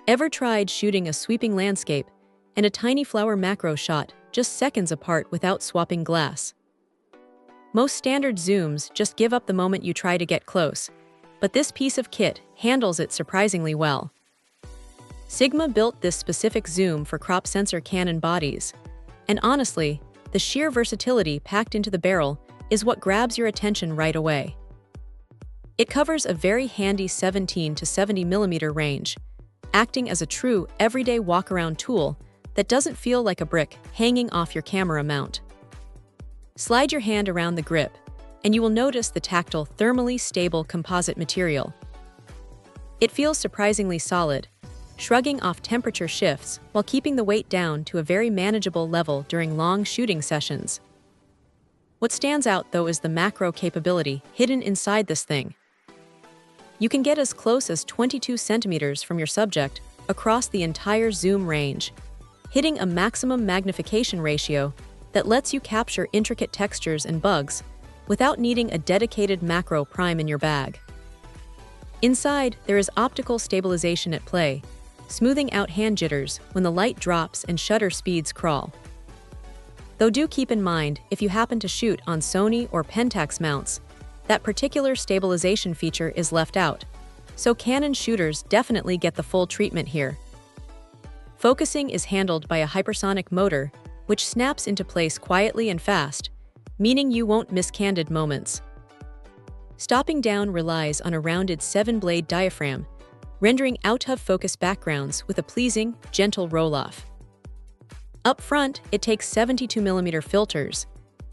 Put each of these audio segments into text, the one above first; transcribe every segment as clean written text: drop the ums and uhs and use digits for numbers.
Ever tried shooting a sweeping landscape and a tiny flower macro shot just seconds apart without swapping glass? Most standard zooms just give up the moment you try to get close, but this piece of kit handles it surprisingly well. Sigma built this specific zoom for crop sensor Canon bodies, and honestly, the sheer versatility packed into the barrel is what grabs your attention right away. It covers a very handy 17 to 70 mm range, acting as a true everyday walk-around tool that doesn't feel like a brick hanging off your camera mount. Slide your hand around the grip, and you will notice the tactile, thermally stable composite material. It feels surprisingly solid, shrugging off temperature shifts while keeping the weight down to a very manageable level during long shooting sessions. What stands out, though, is the macro capability hidden inside this thing. You can get as close as 22 centimeters from your subject across the entire zoom range, hitting a maximum magnification ratio that lets you capture intricate textures and bugs without needing a dedicated macro prime in your bag. Inside, there is optical stabilization at play, smoothing out hand jitters when the light drops and shutter speeds crawl. Though do keep in mind, if you happen to shoot on Sony or Pentax mounts, that particular stabilization feature is left out, so Canon shooters definitely get the full treatment here. Focusing is handled by a hypersonic motor, which snaps into place quietly and fast, meaning you won't miss candid moments. Stopping down relies on a rounded 7-blade diaphragm, rendering out-of-focus backgrounds with a pleasing, gentle roll-off. Up front, it takes 72 mm filters,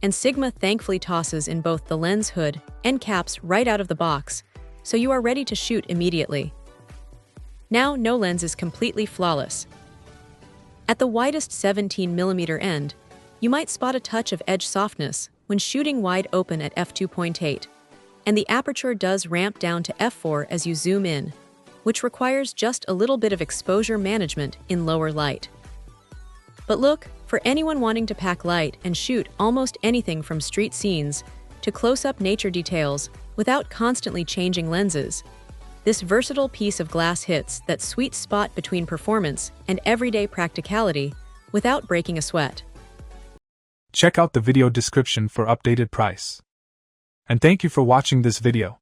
and Sigma thankfully tosses in both the lens hood and caps right out of the box, so you are ready to shoot immediately. Now, no lens is completely flawless. At the widest 17 mm end, you might spot a touch of edge softness when shooting wide open at f2.8, and the aperture does ramp down to f4 as you zoom in, which requires just a little bit of exposure management in lower light. But look, for anyone wanting to pack light and shoot almost anything from street scenes to close-up nature details without constantly changing lenses, this versatile piece of glass hits that sweet spot between performance and everyday practicality without breaking a sweat. Check out the video description for updated price. And thank you for watching this video.